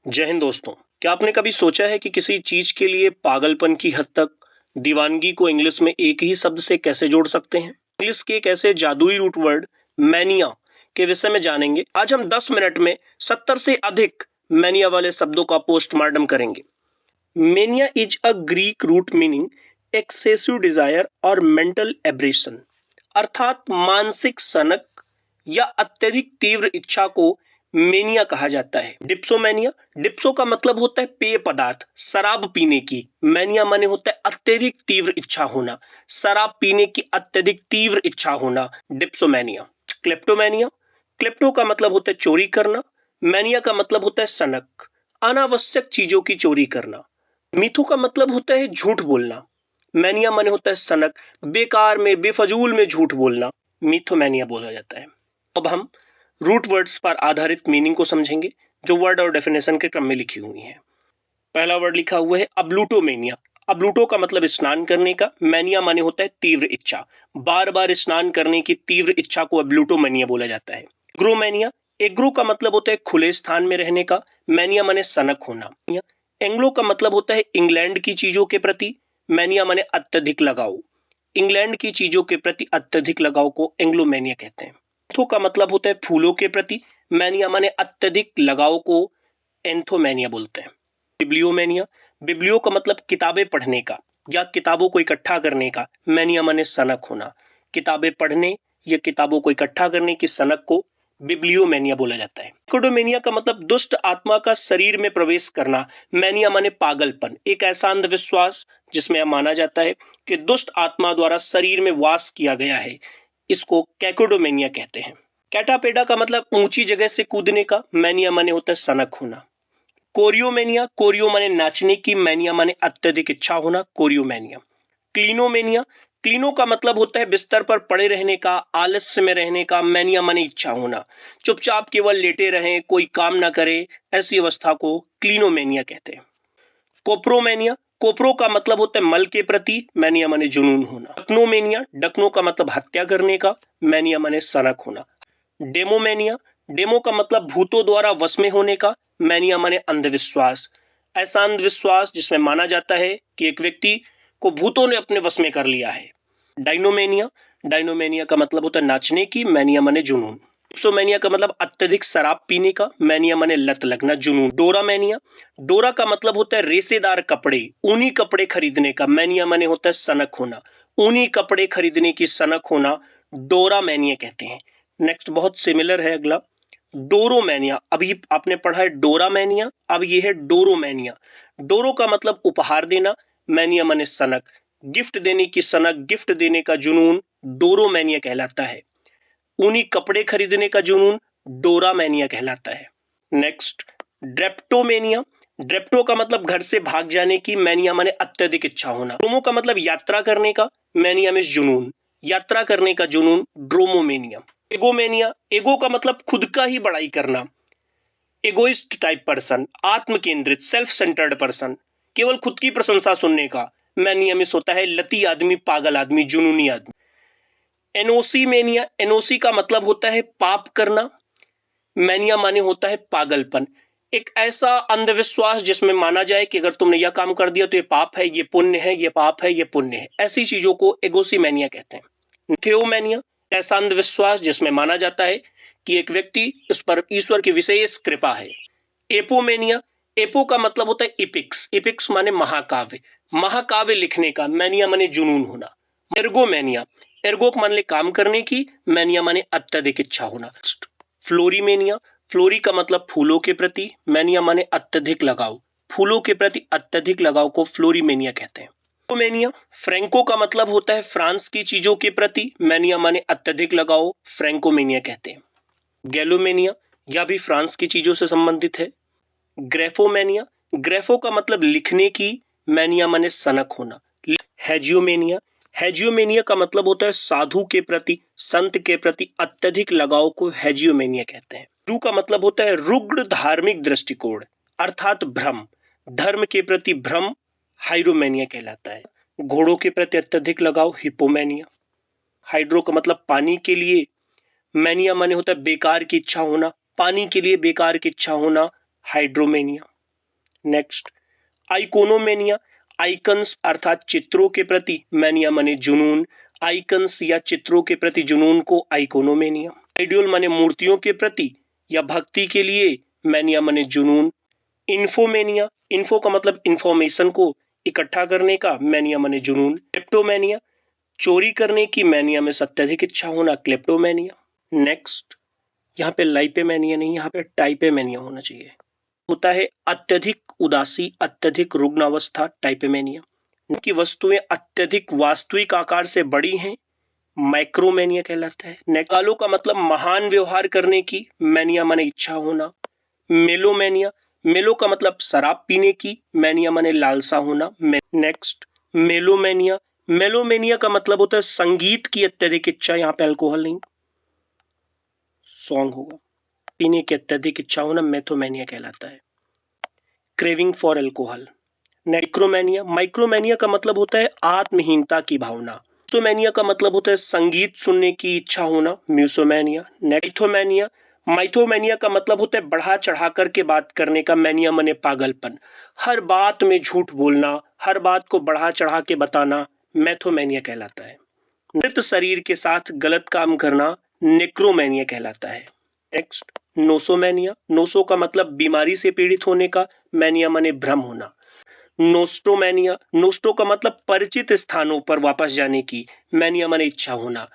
जय हिंद दोस्तों। क्या आपने कभी सोचा है कि किसी चीज के लिए पागलपन की हद तक दीवानगी को इंग्लिश में एक ही शब्द से कैसे जोड़ सकते हैं? इंग्लिश के एक ऐसे जादुई रूट वर्ड मैनिया के विषय में जानेंगे। आज हम 10 मिनट में 70 से अधिक मैनिया वाले शब्दों का पोस्टमार्टम करेंगे। Mania is a Greek root meaning excessive desire और मेंटल एब्रेशन, अर्थात मानसिक सनक या अत्यधिक तीव्र इच्छा को मेनिया कहा जाता है। डिप्सोमेनिया, डिप्सो का मतलब होता है पेय पदार्थ, शराब पीने की। मैनिया माने होता है अत्यधिक तीव्र इच्छा होना, शराब पीने की अत्यधिक तीव्र इच्छा होना, डिप्सोमेनिया। क्लेप्टोमेनिया, क्लेप्टो का मतलब होता है चोरी करना, मैनिया का मतलब होता है सनक, अनावश्यक चीजों की चोरी करना। मिथो का मतलब होता है झूठ बोलना, मैनिया माने होता है सनक, बेकार में बेफजूल में झूठ बोलना, मिथोमैनिया बोला जाता है। अब हम रूट वर्ड्स पर आधारित मीनिंग को समझेंगे जो वर्ड और डेफिनेशन के क्रम में लिखी हुई है। पहला वर्ड लिखा हुआ है अब्लूटोमेनिया। अब्लूटो का मतलब स्नान करने का, मैनिया माने होता है तीव्र इच्छा, बार बार स्नान करने की तीव्र इच्छा को अब्लूटोमेनिया बोला जाता है। एग्रोमेनिया, एग्रो का मतलब होता है खुले स्थान में रहने का, मैनिया माने सनक होना। एंग्लो का मतलब होता है इंग्लैंड की चीजों के प्रति, मैनिया माने अत्यधिक लगाव, इंग्लैंड की चीजों के प्रति अत्यधिक लगाव को एंग्लोमेनिया कहते हैं। एंथो का मतलब होता है फूलों के प्रति, मैनिया माने अत्यधिक लगाव को एंथोमेनिया बोलते हैं। बिब्लियोमेनिया, बिब्लियो का मतलब किताबें पढ़ने का या किताबों को इकट्ठा करने का, मैनिया माने सनक होना, किताबें पढ़ने या किताबों को इकट्ठा करने की सनक को बिब्लियोमेनिया बोला जाता है। कैकोडोमेनिया का मतलब दुष्ट आत्मा का शरीर में प्रवेश करना, मैनिया माने पागलपन, एक ऐसा अंधविश्वास जिसमें माना जाता है कि दुष्ट आत्मा द्वारा शरीर में वास किया गया है, इसको कैकोडोमेनिया कहते हैं। कैटापेडा का मतलब ऊंची जगह से कूदने का, मैनिया माने होता है सनक होना। कोरियोमेनिया, कोरियो माने नाचने की, मैनिया माने अत्यधिक इच्छा होना, कोरियोमेनिया। क्लीनोमेनिया, क्लीनो का मतलब होता है बिस्तर पर पड़े रहने का, आलस्य में रहने का, मैनिया माने इच्छा होना, चुपचाप केवल लेटे रहें, कोई काम ना करे, ऐसी अवस्था को क्लीनोमेनिया कहते हैं। कोप्रोमेनिया, कोप्रो का मतलब होता है मल के प्रति, मैनिया माने जुनून होना। डक्नोमेनिया, डक्नो का मतलब हत्या करने का, मैनिया माने सनक होना। डेमोमेनिया, डेमो का मतलब भूतों द्वारा वश में होने का, मैनिया माने अंधविश्वास, ऐसा अंधविश्वास जिसमें माना जाता है कि एक व्यक्ति को भूतों ने अपने वश में कर लिया है। डायनोमेनिया, डायनोमेनिया का मतलब होता है नाचने की, मैनिया माने जुनून। डिप्सोमेनिया का मतलब अत्यधिक शराब पीने का, मैनिया माने लत लगना, जुनून। डोरामेनिया, डोरा का मतलब होता है रेशेदार कपड़े, ऊनी कपड़े खरीदने का, मैनिया माने होता है सनक होना, ऊनी कपड़े खरीदने की सनक होना डोरामेनिया कहते हैं। नेक्स्ट बहुत सिमिलर है अगला, डोरोमेनिया। अभी आपने पढ़ा है डोरामेनिया, अब ये है डोरोमेनिया। डोरो का मतलब उपहार देना, मैनिया माने सनक, गिफ्ट देने की सनक, गिफ्ट देने का जुनून डोरोमेनिया कहलाता है। ऊनी कपड़े खरीदने का जुनून डोरामेनिया कहलाता है। नेक्स्ट ड्रेप्टोमेनिया, ड्रेप्टो का मतलब घर से भाग जाने की, मैनिया माने अत्यधिक इच्छा होना। ड्रोमो का मतलब यात्रा करने का, मैनिया में जुनून, यात्रा करने का जुनून ड्रोमोमेनिया। एगोमेनिया, एगो का मतलब खुद का ही बड़ाई करना, एगोइस्ट टाइप पर्सन, आत्म केंद्रित, सेल्फ सेंटर्ड पर्सन, केवल खुद की प्रशंसा सुनने का, मैनिया में होता है लती आदमी, पागल आदमी, जुनूनी आदमी। एनोसीमेनिया, एनोसी का मतलब होता है पाप करना, मैनिया माने होता है पागलपन, एक ऐसा अंधविश्वास जिसमें माना जाए कि अगर तुमने यह काम कर दिया तो ये पाप है, ये पुण्य है, ये पाप है, ये पुण्य है, ऐसी चीजों को एगोसीमेनिया कहते हैं। थियोमेनिया, ऐसा अंधविश्वास जिसमें माना जाता है कि एक व्यक्ति उस पर ईश्वर की विशेष कृपा है। एपोमेनिया, एपो का मतलब होता है इपिक्स, इपिक्स माने महाकाव्य, महाकाव्य लिखने का, मैनिया माने जुनून होना। एर्गोमेनिया, एर्गो मान ले काम करने की, मैनिया माने अत्यधिक इच्छा होना। फ्लोरीमेनिया, फ्लोरी का मतलब फूलों के प्रति, मैनिया माने अत्यधिक लगाव, फूलों के प्रति अत्यधिक लगाव को फ्लोरीमेनिया कहते हैं। फ्रैंकोमेनिया, फ्रैंको का मतलब होता है फ्रांस की चीजों के प्रति, मैनिया माने अत्यधिक लगाव, फ्रैंकोमेनिया कहते हैं। गैलोमेनिया, यह भी फ्रांस की चीजों से संबंधित है। ग्रेफोमेनिया, ग्रेफो का मतलब लिखने की, मैनिया माने सनक होना। हेजियोमेनिया, हेजियोमेनिया का मतलब होता है साधु के प्रति, संत के प्रति अत्यधिक लगाव को हेजियोमेनिया कहते हैं। रू का मतलब होता है रुग्ण धार्मिक दृष्टिकोण, अर्थात भ्रम, धर्म के प्रति भ्रम, हाइड्रोमेनिया कहलाता है। घोड़ों के प्रति अत्यधिक लगाव, हिपोमेनिया। हाइड्रो का मतलब पानी के लिए, मैनिया माने होता है बेकार की इच्छा होना, पानी के लिए बेकार की इच्छा होना, हाइड्रोमेनिया। नेक्स्ट, आइकोनोमेनिया, आइकन्स अर्थात चित्रों के प्रति, मैनिया माने जुनून, आइकन्स या चित्रों के प्रति जुनून को आइकोनोमेनिया। आइडियल माने मूर्तियों के प्रति या भक्ति के लिए, मैनिया माने जुनून। इन्फोमेनिया, इन्फो का मतलब इंफॉर्मेशन को इकट्ठा करने का, मैनिया माने जुनून। क्लेप्टोमेनिया, चोरी करने की, मैनिया में अत्यधिक इच्छा होना, क्लेप्टोमेनिया। नेक्स्ट, यहाँ पे लाइपेमेनिया नहीं, यहाँ पे टाइपेमेनिया होना चाहिए। होता है अत्यधिक उदासी, अत्यधिक रुग्णावस्था, टाइपेमेनिया। की वस्तुएं अत्यधिक वास्तविक आकार से बड़ी हैं, माइक्रोमेनिया कहलाता है। नेकालो का मतलब महान व्यवहार करने की, मैनिया माने इच्छा होना। मेलोमेनिया, मेलो का मतलब शराब पीने की, मैनिया माने लालसा होना। नेक्स्ट, मेलोमेनिया, मेलोमेनिया का मतलब होता है संगीत की अत्यधिक इच्छा, यहाँ पे अल्कोहल नहीं, सॉन्ग होगा। पीने की अत्यधिक इच्छा होना मैथोमेनिया कहलाता है। Craving for alcohol. Micromania, micromania का मतलब होता है आत्महीनता की भावना। म्यूसोमेनिया का मतलब होता है संगीत सुनने की इच्छा होना, म्यूसोमेनिया। माइथोमेनिया, माइथोमेनिया का मतलब होता है बढ़ा चढ़ा करके बात करने का, मैनिया माने पागलपन, हर बात में झूठ बोलना, हर बात को बढ़ा चढ़ा के बताना, मैथोमेनिया कहलाता है। मृत शरीर के साथ गलत काम करना, नेक्रोमेनिया कहलाता है। नेक्स्ट, नोसोमेनिया, नोसो का मतलब बीमारी से पीड़ित होने का, मैनिया माने भ्रम होना। नोस्टोमेनिया, नोस्टो का मतलब परिचित स्थानों पर वापस जाने की, मैनिया माने इच्छा होना।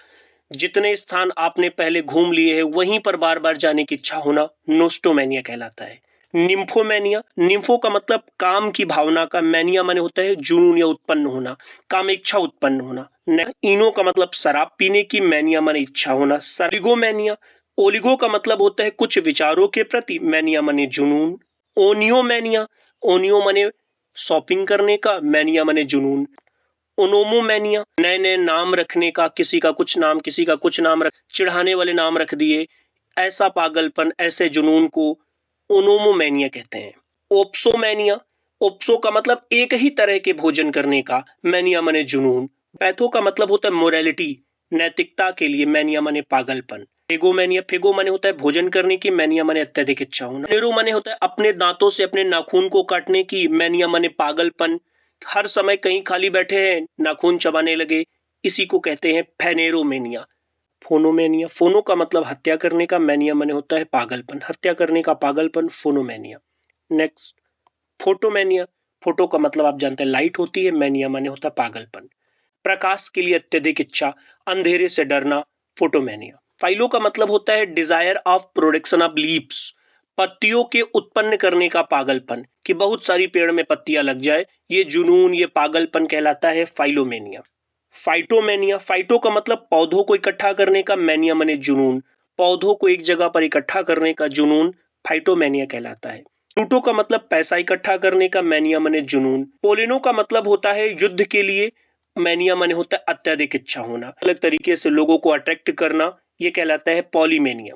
जितने स्थान आपने पहले घूम लिए हैं वहीं पर बार बार जाने की इच्छा होना, नोस्टोमेनिया कहलाता है। निम्फोमेनिया, निम्फो का मतलब काम की भावना का, मैनिया माने होता है जुनून या उत्पन्न होना, काम इच्छा उत्पन्न होना। इनो का मतलब शराब पीने की, मैनिया माने इच्छा होना। ओलिगोमेनिया, ओलिगो का मतलब होता है कुछ विचारों के प्रति, मैनिया माने जुनून। ओनियोमेनिया, ओनियो माने शॉपिंग करने का, मैनिया माने जुनून। ओनोमोमेनिया, नए नए नाम रखने का, किसी का कुछ नाम किसी का कुछ नाम रख, चिढ़ाने वाले नाम रख दिए, ऐसा पागलपन, ऐसे जुनून को ओनोमोमेनिया कहते हैं। ओप्सोमेनिया, ओप्सो का मतलब एक ही तरह के भोजन करने का, मैनिया माने जुनून। पैथो का मतलब होता है मोरालिटी, नैतिकता के लिए, मैनिया माने पागलपन। फेगोमेनिया, फेगो माने होता है भोजन करने की, मैनिया माने अत्यधिक इच्छा होना। नेरो माने होता है अपने दांतों से अपने नाखून को काटने की, मैनिया माने पागलपन, हर समय कहीं खाली बैठे हैं नाखून चबाने लगे, इसी को कहते हैं फेनेरोमेनिया। फोनोमेनिया, फोनो का मतलब हत्या करने का, मैनिया माने होता है पागलपन, हत्या करने का पागलपन, फोनोमेनिया। नेक्स्ट, फोटोमेनिया, फोटो का मतलब आप जानते हैं लाइट होती है, मैनिया माने होता है पागलपन, प्रकाश के लिए अत्यधिक इच्छा, अंधेरे से डरना, फोटोमेनिया। फाइलो का मतलब होता है desire of production of leaves, पत्तियों के उत्पन्न करने का पागलपन, कि बहुत सारी पेड़ में पत्तियां लग जाए, ये जुनून ये पागलपन कहलाता है फाइलोमेनिया। फाइटोमेनिया, फाइटो का मतलब पौधों को इकट्ठा करने का, मैनिया माने जुनून, पौधों को एक जगह पर इकट्ठा करने का जुनून फाइटोमेनिया कहलाता है। प्लूटो का मतलब पैसा इकट्ठा करने का, मैनिया माने जुनून। पोलिनो का मतलब होता है युद्ध के लिए, मैनिया माने होता है अत्यधिक इच्छा होना, अलग तरीके से लोगों को अट्रैक्ट करना, ये कहलाता है पॉलीमेनिया।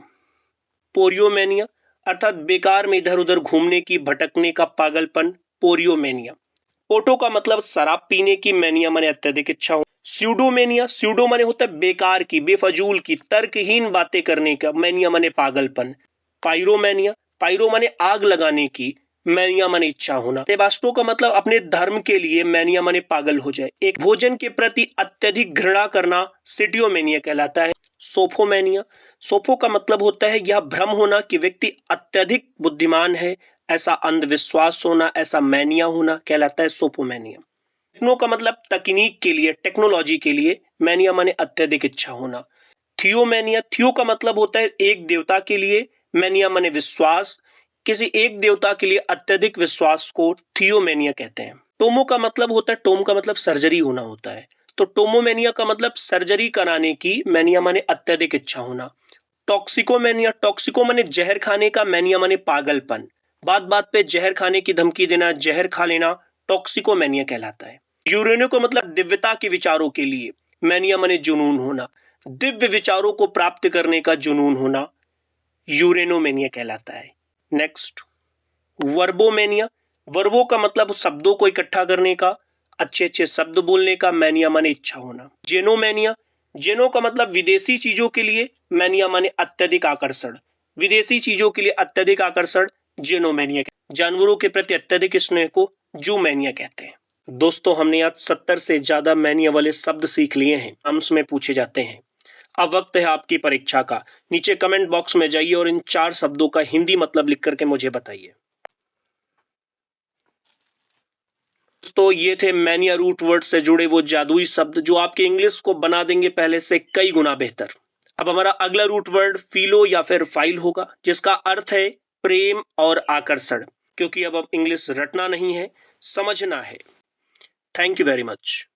पोरियोमेनिया अर्थात बेकार में इधर उधर घूमने की, भटकने का पागलपन, पोरियोमेनिया। पोटो का मतलब शराब पीने की, मैनिया माने अत्यधिक इच्छा हो। स्यूडोमेनिया, स्यूडो माने होता है बेकार की, बेफजूल की, तर्कहीन बातें करने का, मैनिया माने पागलपन। पाइरोमेनिया, पाइरो माने आग लगाने की, मैनिया माने इच्छा होना। सेबास्टो का मतलब अपने धर्म के लिए, मैनिया माने पागल हो जाए, एक भोजन के प्रति अत्यधिक घृणा करना, सिटियोमेनिया कहलाता है। सोफोमेनिया, सोफो का मतलब होता है यह भ्रम होना कि व्यक्ति अत्यधिक बुद्धिमान है, ऐसा अंधविश्वास होना, ऐसा मैनिया होना कहलाता है सोफोमेनिया। टेक्नो का मतलब तकनीक के लिए, टेक्नोलॉजी के लिए, मैनिया माने अत्यधिक इच्छा होना। थियोमेनिया, थियो का मतलब होता है एक देवता के लिए, मैनिया माने विश्वास, किसी एक देवता के लिए अत्यधिक विश्वास को थियोमेनिया कहते हैं। टोमो का मतलब होता है, टोम का मतलब सर्जरी होना होता है, तो टोमोमेनिया का मतलब सर्जरी कराने की, मैनिया माने अत्यधिक इच्छा होना। टॉक्सिकोमेनिया, टॉक्सिको माने जहर खाने का, मैनिया माने पागलपन, बात बात पे जहर खाने की धमकी देना, जहर खा लेना, टॉक्सिकोमेनिया कहलाता है। यूरेनो का मतलब दिव्यता के विचारों के लिए, मैनिया माने जुनून होना, दिव्य विचारों को प्राप्त करने का जुनून होना, यूरेनोमेनिया कहलाता है। नेक्स्ट, वर्बोमेनिया, वर्बो का मतलब शब्दों को इकट्ठा करने का, अच्छे अच्छे शब्द बोलने का, मैनिया माने इच्छा होना। जेनोमेनिया, जेनो का मतलब विदेशी चीजों के लिए, मैनिया माने अत्यधिक आकर्षण, विदेशी चीजों के लिए अत्यधिक आकर्षण, जिनोमेनिया, जानवरों के प्रति अत्यधिक स्नेह को जूमेनिया कहते हैं। दोस्तों, हमने आज 70 से ज्यादा मैनिया वाले शब्द सीख लिए हैं, एग्जाम्स में पूछे जाते हैं। अब वक्त है आपकी परीक्षा का। नीचे कमेंट बॉक्स में जाइए और इन 4 शब्दों का हिंदी मतलब लिख करके मुझे बताइए। दोस्तों, ये थे मैनिया रूट वर्ड से जुड़े वो जादुई शब्द जो आपके इंग्लिश को बना देंगे पहले से कई गुना बेहतर। अब हमारा अगला रूट वर्ड फिलो या फिर फाइल होगा, जिसका अर्थ है प्रेम और आकर्षण, क्योंकि अब इंग्लिश रटना नहीं है, समझना है। Thank you very much.